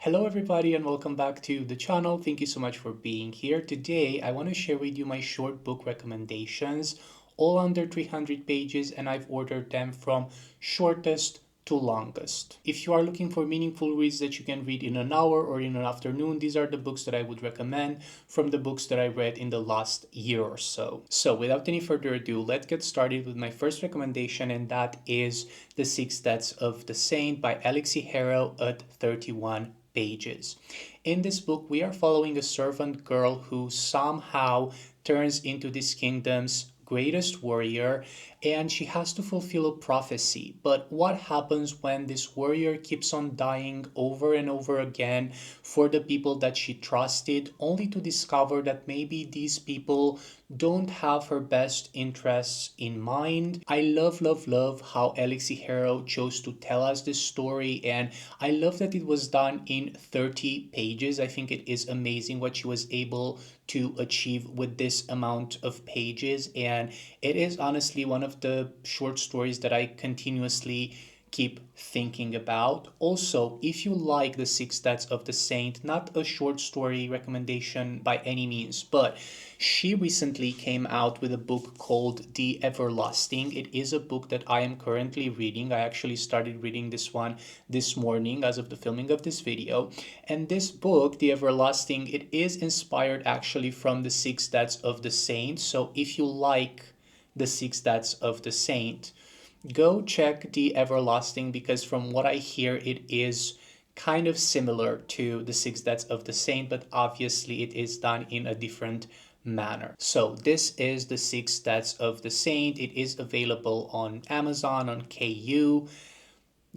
Hello everybody and welcome back to the channel. Thank you so much for being here. Today I want to share with you my short book recommendations, all under 300 pages, and I've ordered them from shortest to longest. If you are looking for meaningful reads that you can read in an hour or in an afternoon, these are the books that I would recommend from the books that I read in the last year or so. So without any further ado, let's get started with my first recommendation, and that is The Six Deaths of the Saint by Alexi Harrow at 31 pages. In this book, we are following a servant girl who somehow turns into this kingdom's greatest warrior, and she has to fulfill a prophecy. But what happens when this warrior keeps on dying over and over again for the people that she trusted, only to discover that maybe these people don't have her best interests in mind? I love how Alexi Harrow chose to tell us this story, and I love that it was done in 30 pages. I think it is amazing what she was able to achieve with this amount of pages, and it is honestly one of the short stories that I continuously keep thinking about. Also, if you like The Six Deaths of the Saint, not a short story recommendation by any means, but she recently came out with a book called The Everlasting. It is a book that I am currently reading. I actually started reading this one this morning as of the filming of this video. And this book, The Everlasting, it is inspired actually from The Six Deaths of the Saint. So if you like The Six Deaths of the Saint, go check The Everlasting, because from what I hear, it is kind of similar to The Six Deaths of the Saint, but obviously it is done in a different manner. So this is The Six Deaths of the Saint. It is available on Amazon, on KU.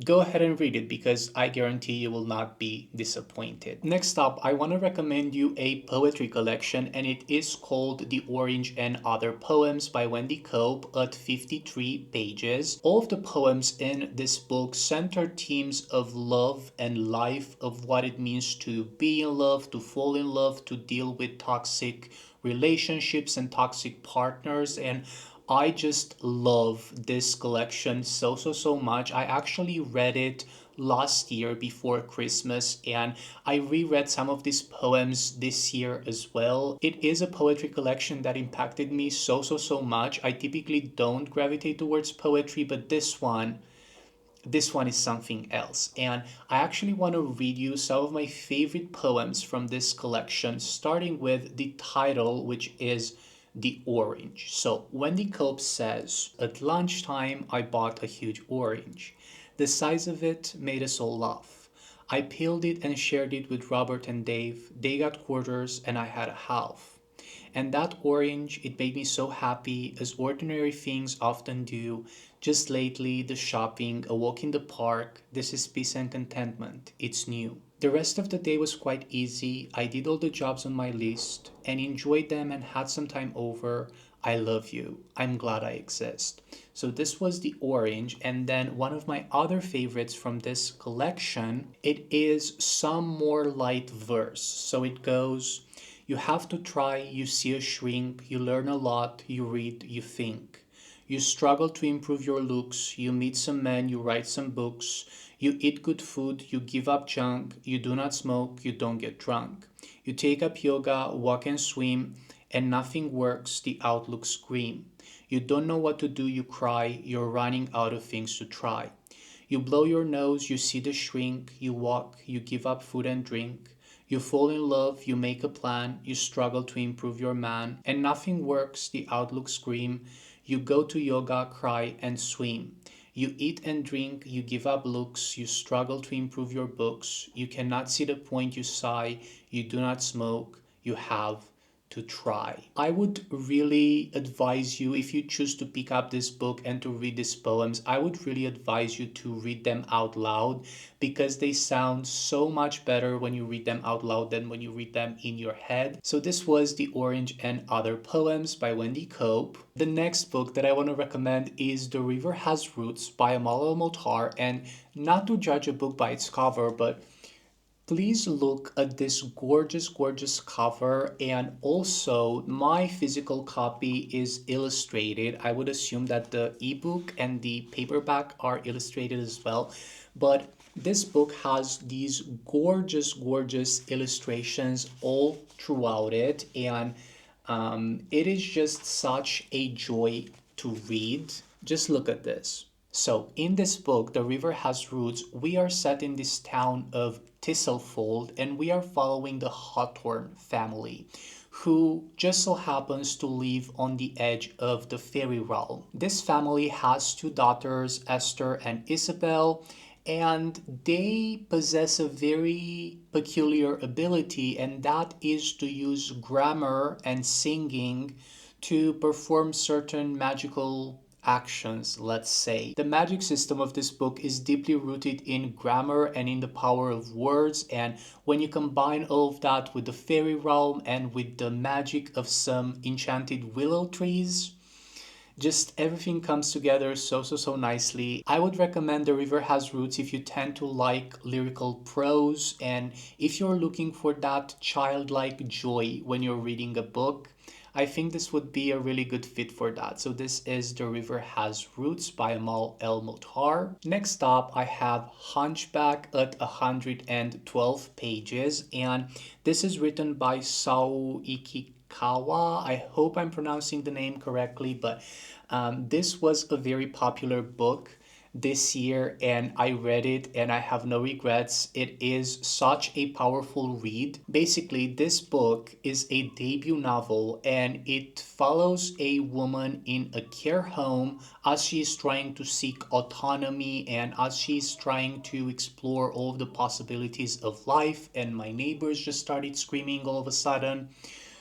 Go ahead and read it, because I guarantee you will not be disappointed. Next up, I want to recommend you a poetry collection, and it is called The Orange and Other Poems by Wendy Cope at 53 pages. All of the poems in this book center themes of love and life, of what it means to be in love, to fall in love, to deal with toxic relationships and toxic partners, and I just love this collection so much. I actually read it last year before Christmas, and I reread some of these poems this year as well. It is a poetry collection that impacted me so much. I typically don't gravitate towards poetry, but this one is something else. And I actually want to read you some of my favorite poems from this collection, starting with the title, which is The Orange. So Wendy Cope says, "At lunchtime, I bought a huge orange. The size of it made us all laugh. I peeled it and shared it with Robert and Dave. They got quarters and I had a half. And that orange, it made me so happy, as ordinary things often do. Just lately, the shopping, a walk in the park, this is peace and contentment. It's new." The rest of the day was quite easy. I did all the jobs on my list and enjoyed them and had some time over. I love you. I'm glad I exist. So this was The Orange. And then one of my other favorites from this collection, it is some more light verse. So it goes, "You have to try, you see a shrink, you learn a lot, you read, you think. You struggle to improve your looks, you meet some men, you write some books, you eat good food, you give up junk, you do not smoke, you don't get drunk. You take up yoga, walk and swim, and nothing works, the outlooks grim. You don't know what to do, you cry, you're running out of things to try. You blow your nose, you see the shrink, you walk, you give up food and drink. You fall in love, you make a plan, you struggle to improve your man, and nothing works, the outlooks grim. You go to yoga, cry, and swim. You eat and drink, you give up looks, you struggle to improve your books. You cannot see the point, you sigh, you do not smoke, you have to try." I would really advise you, if you choose to pick up this book and to read these poems, I would really advise you to read them out loud, because they sound so much better when you read them out loud than when you read them in your head. So this was The Orange and Other Poems by Wendy Cope. The next book that I want to recommend is The River Has Roots by Amal El-Motar, and not to judge a book by its cover, but please look at this gorgeous cover. And also, my physical copy is illustrated. I would assume that the ebook and the paperback are illustrated as well. But This book has these gorgeous, gorgeous illustrations all throughout it, and it is just such a joy to read. Just look at this. So, in this book, The River Has Roots, we are set in this town of Thistlefold, and we are following the Hawthorne family, who just so happens to live on the edge of the fairy realm. This family has two daughters, Esther and Isabel, and they possess a very peculiar ability, and that is to use grammar and singing to perform certain magical actions, let's say. The magic system of this book is deeply rooted in grammar and in the power of words, and when you combine all of that with the fairy realm and with the magic of some enchanted willow trees, just everything comes together so nicely. I would recommend The River Has Roots if you tend to like lyrical prose and if you're looking for that childlike joy when you're reading a book. I think this would be a really good fit for that. So this is The River Has Roots by Amal El Motar. Next up, I have Hunchback at 112 pages, and this is written by Sao Ikikawa. I hope I'm pronouncing the name correctly, but this was a very popular book this year, and I read it and I have no regrets. It is such a powerful read. Basically, this book is a debut novel and it follows a woman in a care home as she is trying to seek autonomy and as she's trying to explore all of the possibilities of life. And my neighbors just started screaming all of a sudden.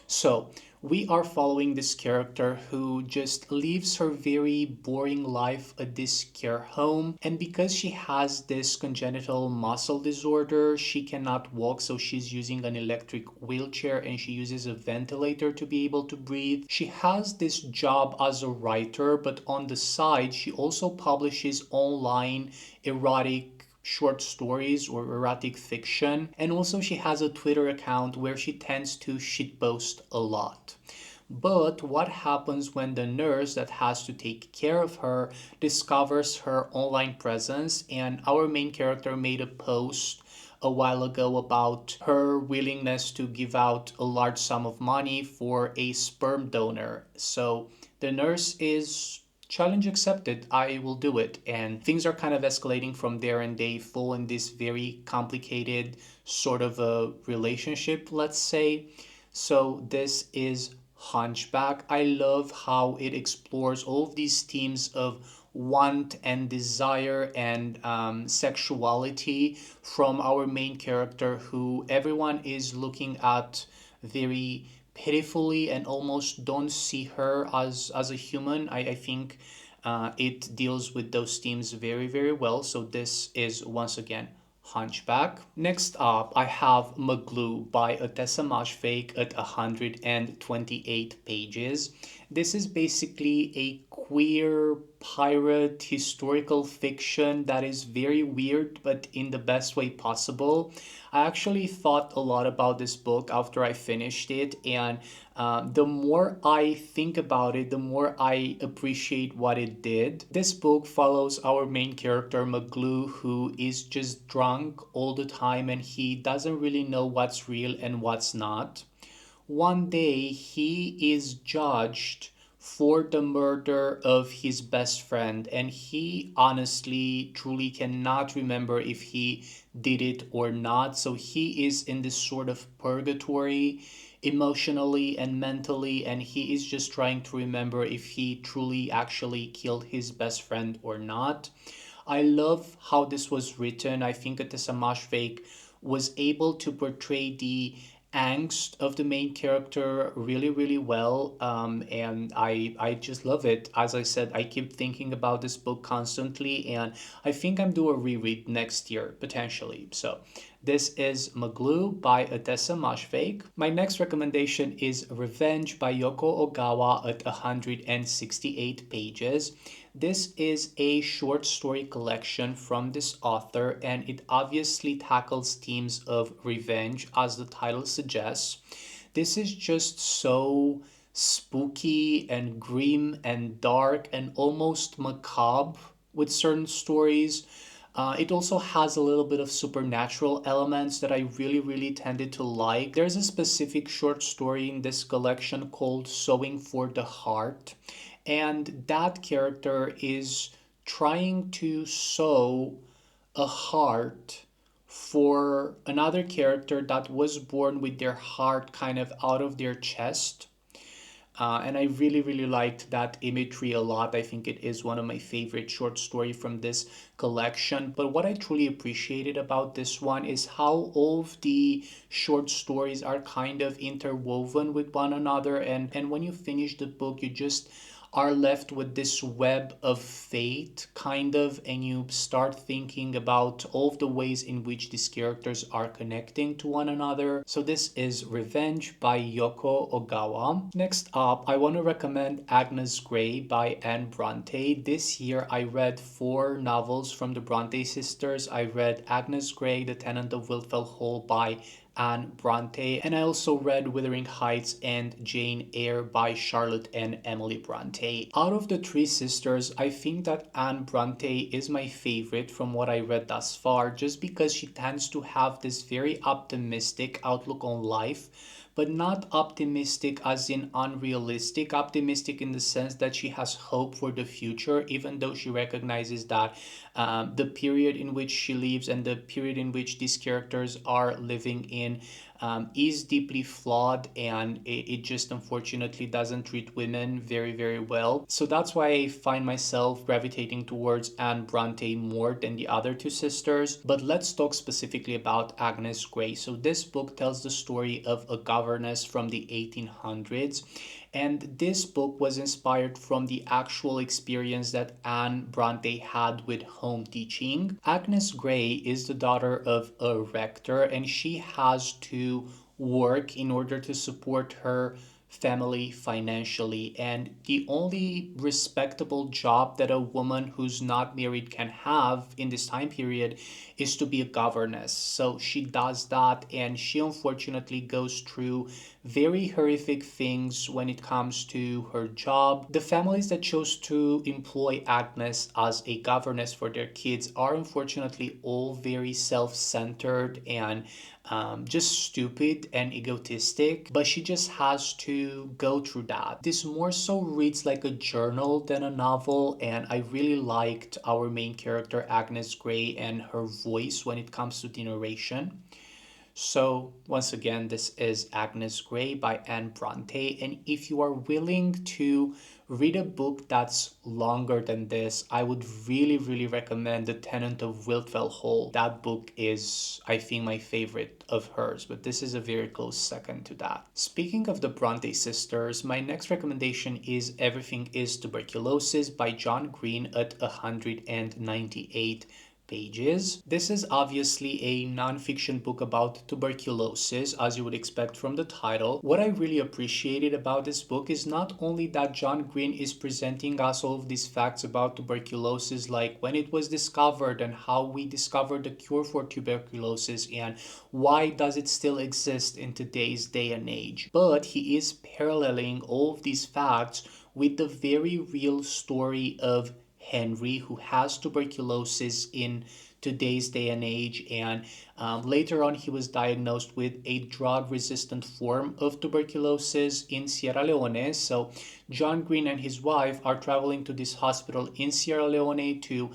So, we are following this character who just lives her very boring life at this care home. And because she has this congenital muscle disorder, she cannot walk, so she's using an electric wheelchair and she uses a ventilator to be able to breathe. She has this job as a writer, but on the side, she also publishes online erotic short stories or erotic fiction. And also, she has a Twitter account where she tends to shitpost a lot. But what happens when the nurse that has to take care of her discovers her online presence? And our main character made a post a while ago about her willingness to give out a large sum of money for a sperm donor. So the nurse is challenge accepted, I will do it. And things are kind of escalating from there, and they fall in this very complicated sort of a relationship, let's say. So this is Hunchback. I love how it explores all of these themes of want and desire and sexuality from our main character, who everyone is looking at very pitifully and almost don't see her as a human. I think it deals with those themes very well. So this is once again Hunchback. Next up, I have mcglue by Atessa Mashfake at 128 pages. This is basically a queer pirate historical fiction that is very weird, but in the best way possible. I actually thought a lot about this book after I finished it, and the more I think about it, the more I appreciate what it did. This book follows our main character, mcglue, who is just drunk all the time and he doesn't really know what's real and what's not. One day, he is judged for the murder of his best friend, and he honestly, truly cannot remember if he did it or not. So he is in this sort of purgatory emotionally and mentally, and he is just trying to remember if he truly actually killed his best friend or not. I love how this was written. I think that the Samashvek was able to portray the angst of the main character really well, and I just love it. As I said, I keep thinking about this book constantly, and I think I'm due a reread next year potentially. So this is mcglue by Atessa Mashfake. My next recommendation is Revenge by Yoko Ogawa at 168 pages. This is a short story collection from this author, and it obviously tackles themes of revenge, as the title suggests. This is just so spooky and grim and dark and almost macabre with certain stories. It also has a little bit of supernatural elements that I really, really tended to like. There's a specific short story in this collection called Sewing for the Heart, and that character is trying to sew a heart for another character that was born with their heart kind of out of their chest. And I really, really liked that imagery a lot. I think it is one of my favorite short story from this collection. But what I truly appreciated about this one is how all of the short stories are kind of interwoven with one another. And when you finish the book, you just are left with this web of fate, kind of, and you start thinking about all of the ways in which these characters are connecting to one another. So this is Revenge by Yoko Ogawa. Next up, I want to recommend Agnes Grey by Anne Bronte. This year I read 4 novels from the Bronte sisters. I read Agnes Grey, The Tenant of Wiltfell Hall by Anne Bronte, and I also read Wuthering Heights and Jane Eyre by Charlotte and Emily Bronte. Out of the 3 sisters, I think that Anne Bronte is my favorite from what I read thus far, just because she tends to have this very optimistic outlook on life, but not optimistic as in unrealistic, optimistic in the sense that she has hope for the future, even though she recognizes that the period in which she lives and the period in which these characters are living in is deeply flawed, and it just unfortunately doesn't treat women very, very well. So that's why I find myself gravitating towards Anne Bronte more than the other 2 sisters. But let's talk specifically about Agnes Grey. So this book tells the story of a governess from the 1800s. And this book was inspired from the actual experience that Anne Bronte had with home teaching. Agnes Grey is the daughter of a rector, and she has to work in order to support her family financially. And the only respectable job that a woman who's not married can have in this time period is to be a governess. So she does that, and she unfortunately goes through very horrific things when it comes to her job. The families that chose to employ Agnes as a governess for their kids are unfortunately all very self-centered and just stupid and egotistic, but she just has to go through that. This more so reads like a journal than a novel, and I really liked our main character Agnes Grey and her voice when it comes to the narration. So, once again, this is Agnes Grey by Anne Bronte. And if you are willing to read a book that's longer than this, I would really, really recommend The Tenant of Wiltfell Hall. That book is, I think, my favorite of hers, but this is a very close second to that. Speaking of the Bronte sisters, my next recommendation is Everything is Tuberculosis by John Green at 198 pages. This is obviously a non-fiction book about tuberculosis, as you would expect from the title. What I really appreciated about this book is not only that John Green is presenting us all of these facts about tuberculosis, like when it was discovered and how we discovered the cure for tuberculosis and why does it still exist in today's day and age, but he is paralleling all of these facts with the very real story of Henry, who has tuberculosis in today's day and age, and later on he was diagnosed with a drug-resistant form of tuberculosis in Sierra Leone. So John Green and his wife are traveling to this hospital in Sierra Leone to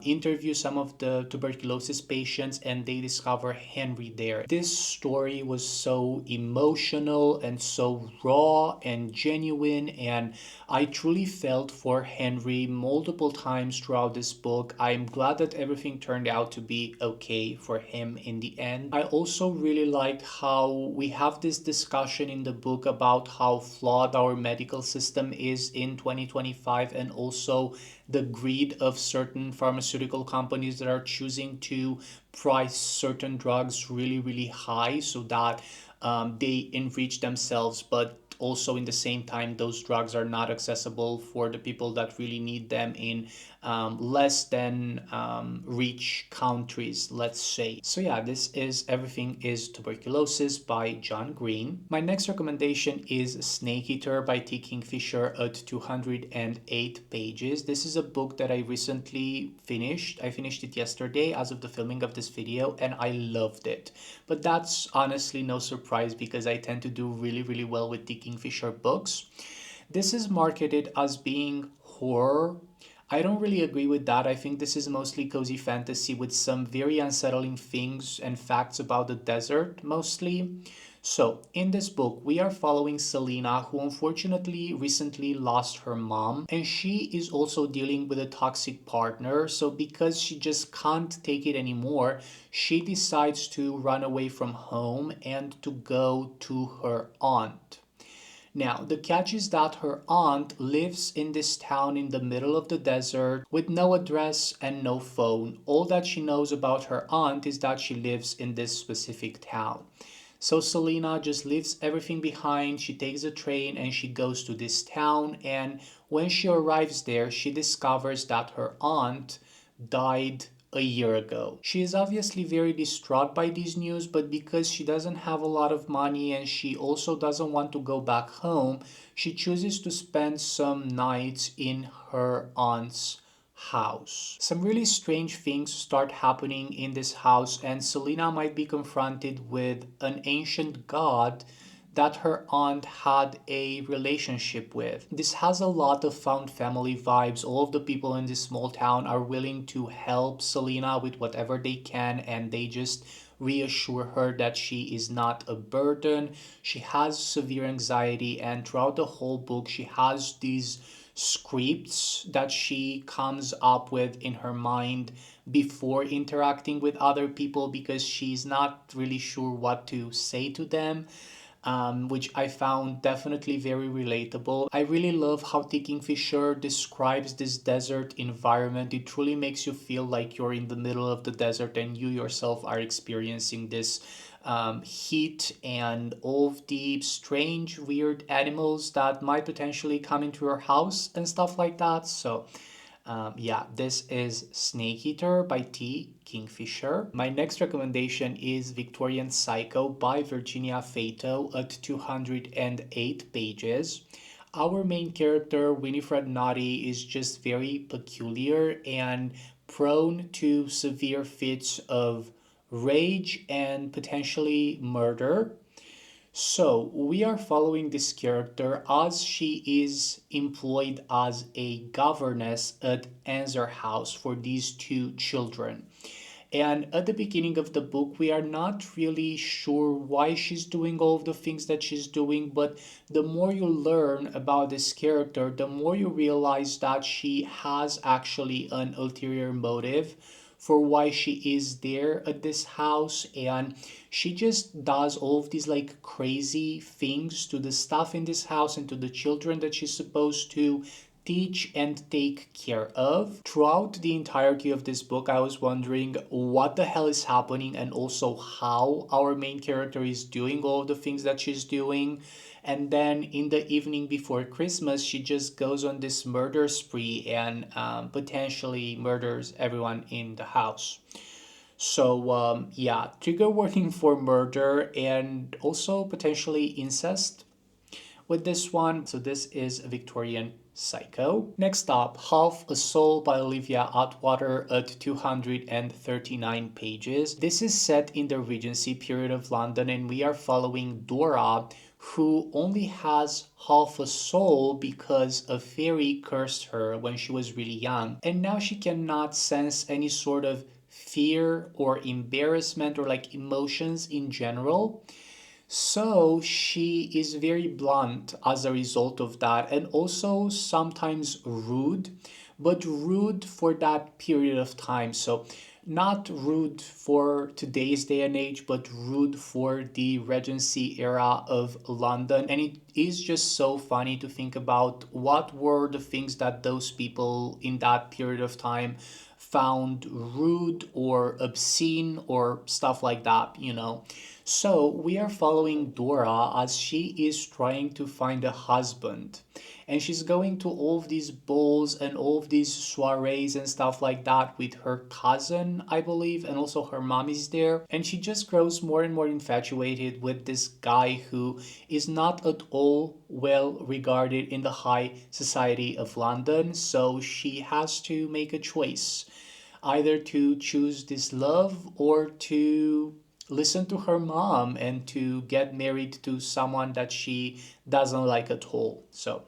interview some of the tuberculosis patients, and they discover Henry there. This story was so emotional and so raw and genuine, and I truly felt for Henry multiple times throughout this book. I'm glad that everything turned out to be okay for him in the end. I also really liked how we have this discussion in the book about how flawed our medical system is in 2025, and also the greed of certain pharmaceutical companies that are choosing to price certain drugs really, really high so that they enrich themselves, but also in the same time those drugs are not accessible for the people that really need them in less than rich countries, let's say. So yeah, this is Everything is Tuberculosis by John Green. My next recommendation is Snake Eater by T. Kingfisher at 208 pages. This is a book that I recently finished. I finished it yesterday as of the filming of this video, and I loved it. But that's honestly no surprise because I tend to do really, really well with T. Kingfisher books. This is marketed as being horror. I don't really agree with that. I think this is mostly cozy fantasy with some very unsettling things and facts about the desert, mostly. So, in this book, we are following Selena, who unfortunately recently lost her mom, and she is also dealing with a toxic partner. So, because she just can't take it anymore, she decides to run away from home and to go to her aunt. Now, the catch is that her aunt lives in this town in the middle of the desert with no address and no phone. All that she knows about her aunt is that she lives in this specific town. So Selena just leaves everything behind. She takes a train and she goes to this town. And when she arrives there, she discovers that her aunt died a year ago. She is obviously very distraught by this news, but because she doesn't have a lot of money and she also doesn't want to go back home, she chooses to spend some nights in her aunt's house. Some really strange things start happening in this house, and Selena might be confronted with an ancient god that her aunt had a relationship with. This has a lot of found family vibes. All of the people in this small town are willing to help Selena with whatever they can, and they just reassure her that she is not a burden. She has severe anxiety, and throughout the whole book, she has these scripts that she comes up with in her mind before interacting with other people because she's not really sure what to say to them. Which I found definitely very relatable. I really love how T. Kingfisher describes this desert environment. It truly makes you feel like you're in the middle of the desert and you yourself are experiencing this heat and all of the strange, weird animals that might potentially come into your house and stuff like that. So yeah, this is Snake Eater by T. Kingfisher. My next recommendation is Victorian Psycho by Virginia Fato at 208 pages. Our main character, Winifred Naughty, is just very peculiar and prone to severe fits of rage and potentially murder. So, we are following this character as she is employed as a governess at Anser House for these two children. And at the beginning of the book, we are not really sure why she's doing all of the things that she's doing, but the more you learn about this character, the more you realize that she has actually an ulterior motive for why she is there at this house, and she just does all of these like crazy things to the stuff in this house and to the children that she's supposed to teach and take care of. Throughout the entirety of this book, I was wondering what the hell is happening and also how our main character is doing all of the things that she's doing. And then in the evening before Christmas, she just goes on this murder spree and potentially murders everyone in the house. So, yeah, trigger warning for murder and also potentially incest with this one. So this is Victorian Psycho. Next up, Half a Soul by Olivia Atwater at 239 pages. This is set in the Regency period of London, and we are following Dora, who only has half a soul because a fairy cursed her when she was really young. And now she cannot sense any sort of fear or embarrassment or like emotions in general. So she is very blunt as a result of that, and also sometimes rude, but rude for that period of time. So not rude for today's day and age, but rude for the Regency era of London. And it is just so funny to think about what were the things that those people in that period of time found rude or obscene or stuff like that, you know. So we are following Dora as she is trying to find a husband. And she's going to all of these balls and all of these soirees and stuff like that with her cousin, I believe, and also her mom is there. And she just grows more and more infatuated with this guy who is not at all well regarded in the high society of London. So she has to make a choice, either to choose this love or to listen to her mom and to get married to someone that she doesn't like at all. So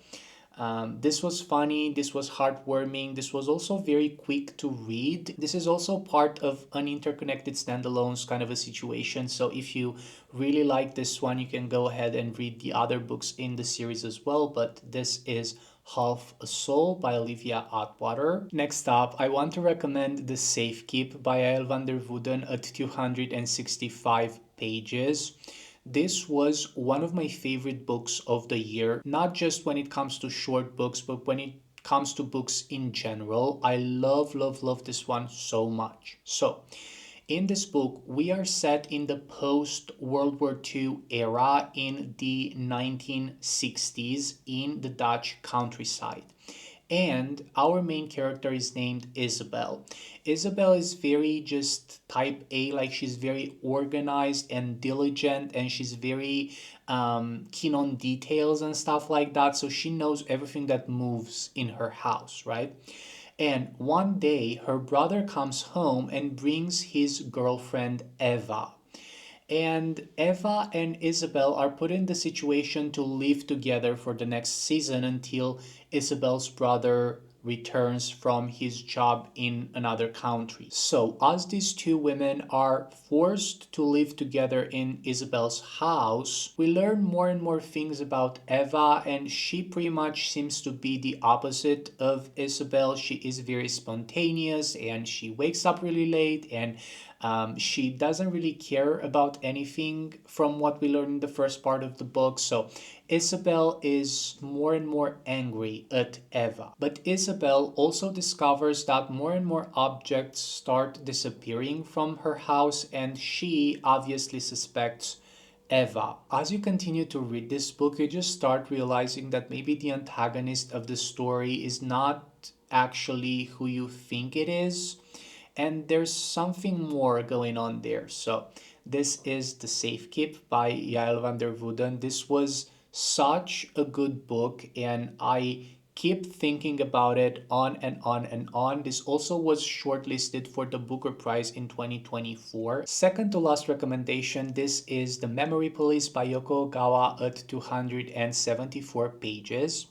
this was funny, this was heartwarming, this was also very quick to read. This is also part of an interconnected standalones kind of a situation. So if you really like this one, you can go ahead and read the other books in the series as well. But this is Half a Soul by Olivia Atwater. Next up, I want to recommend The Safekeep by Yael van der Woeden at 265 pages. This was one of my favorite books of the year, not just when it comes to short books, but when it comes to books in general. I love, love, love this one so much. So, in this book, we are set in the post World War II era in the 1960s in the Dutch countryside. And our main character is named Isabel. Isabel is very just type A, like she's very organized and diligent, and she's very keen on details and stuff like that. So she knows everything that moves in her house, right? And one day, her brother comes home and brings his girlfriend Eva. And Eva and Isabel are put in the situation to live together for the next season until Isabel's brother returns from his job in another country. So, as these two women are forced to live together in Isabel's house, we learn more and more things about Eva, and she pretty much seems to be the opposite of Isabel. She is very spontaneous and she wakes up really late, and she doesn't really care about anything from what we learn in the first part of the book. So Isabel is more and more angry at Eva. But Isabel also discovers that more and more objects start disappearing from her house, and she obviously suspects Eva. As you continue to read this book, you just start realizing that maybe the antagonist of the story is not actually who you think it is, and there's something more going on there. So this is The Safekeep by Yael van der Woeden. This was such a good book, and I keep thinking about it on and on and on. This also was shortlisted for the Booker Prize in 2024. Second to last recommendation, this is The Memory Police by Yoko Ogawa at 274 pages.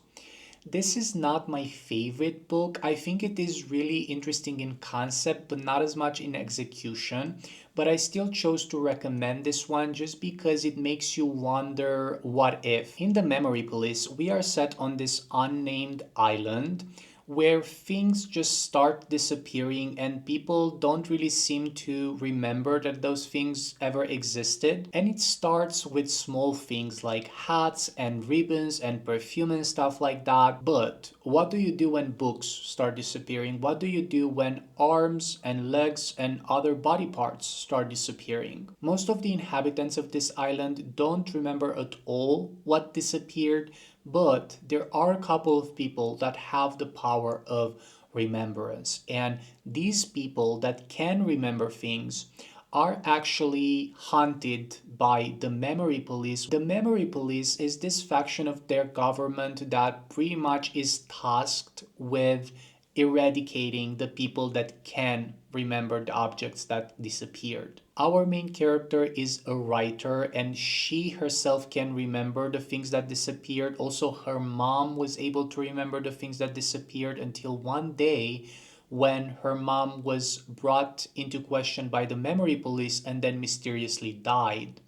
This is not my favorite book. I think it is really interesting in concept, but not as much in execution. But I still chose to recommend this one just because it makes you wonder what if. In The Memory Police, we are set on this unnamed island where things just start disappearing and people don't really seem to remember that those things ever existed. And it starts with small things like hats and ribbons and perfume and stuff like that. But what do you do when books start disappearing? What do you do when arms and legs and other body parts start disappearing? Most of the inhabitants of this island don't remember at all what disappeared, but there are a couple of people that have the power of remembrance. And these people that can remember things are actually hunted by the memory police. The memory police is this faction of their government that pretty much is tasked with eradicating the people that can remember the objects that disappeared. Our main character is a writer, and she herself can remember the things that disappeared. Also, her mom was able to remember the things that disappeared until one day when her mom was brought into question by the memory police and then mysteriously died.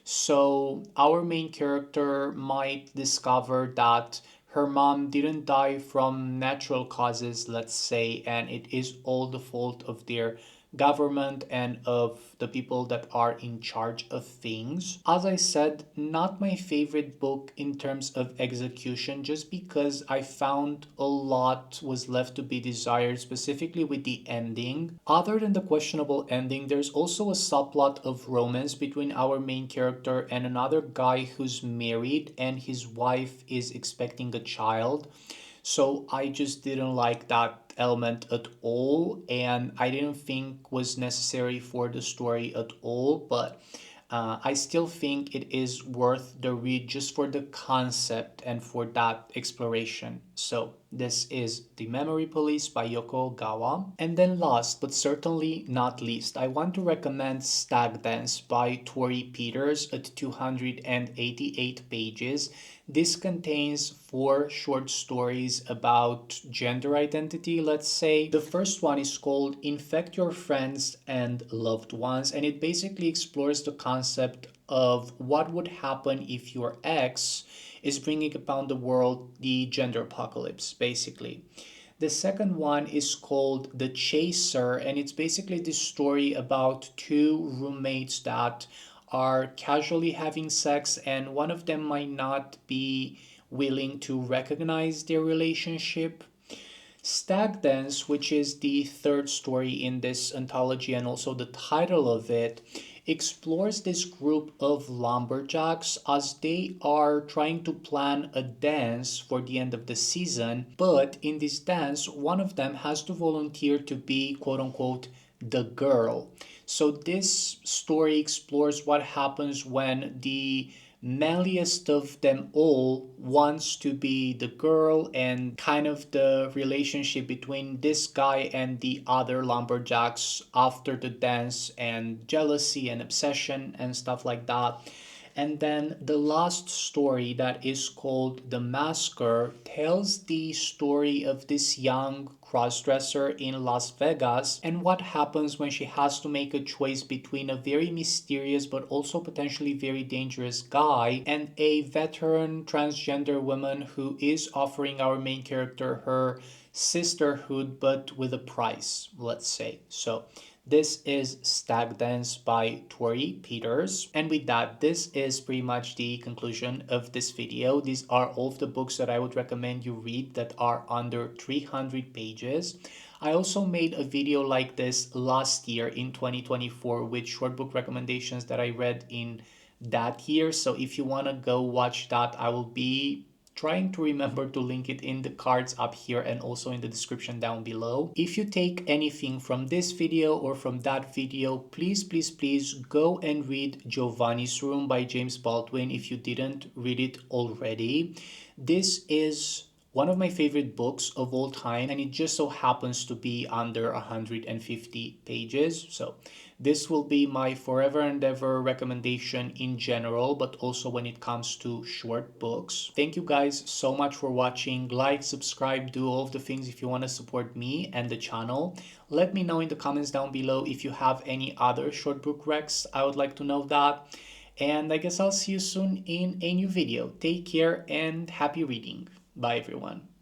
So, our main character might discover that her mom didn't die from natural causes, let's say, and it is all the fault of their government and of the people that are in charge of things. As I said, not my favorite book in terms of execution, just because I found a lot was left to be desired, specifically with the ending. Other than the questionable ending, there's also a subplot of romance between our main character and another guy who's married and his wife is expecting a child. So I just didn't like that element at all, and I didn't think was necessary for the story at all. But I still think it is worth the read just for the concept and for that exploration. So this is The Memory Police by Yoko Gawa. And then last but certainly not least, I want to recommend Stag Dance by Tori Peters at 288 pages. This contains 4 short stories about gender identity, let's say. The first one is called Infect Your Friends and Loved Ones, and it basically explores the concept of what would happen if your ex is bringing upon the world the gender apocalypse, basically. The second one is called The Chaser, and it's basically this story about 2 roommates that are casually having sex, and one of them might not be willing to recognize their relationship. Stag Dance, which is the third story in this anthology and also the title of it, explores this group of lumberjacks as they are trying to plan a dance for the end of the season. But in this dance, one of them has to volunteer to be, quote unquote, the girl. So this story explores what happens when the manliest of them all wants to be the girl, and kind of the relationship between this guy and the other lumberjacks after the dance, and jealousy and obsession and stuff like that. And then the last story, that is called The Masker, tells the story of this young crossdresser in Las Vegas and what happens when she has to make a choice between a very mysterious but also potentially very dangerous guy and a veteran transgender woman who is offering our main character her sisterhood but with a price, let's say. So this is Stag Dance by Tori Peters. And with that, this is pretty much the conclusion of this video. These are all of the books that I would recommend you read that are under 300 pages. I also made a video like this last year in 2024 with short book recommendations that I read in that year. So if you want to go watch that, I will be trying to remember to link it in the cards up here and also in the description down below. If you take anything from this video or from that video, please go and read Giovanni's Room by James Baldwin if you didn't read it already. This is one of my favorite books of all time, and it just so happens to be under 150 pages. So this will be my forever and ever recommendation in general, but also when it comes to short books. Thank you guys so much for watching. Like, subscribe, do all of the things if you want to support me and the channel. Let me know in the comments down below if you have any other short book recs. I would like to know that. And I guess I'll see you soon in a new video. Take care and happy reading. Bye everyone.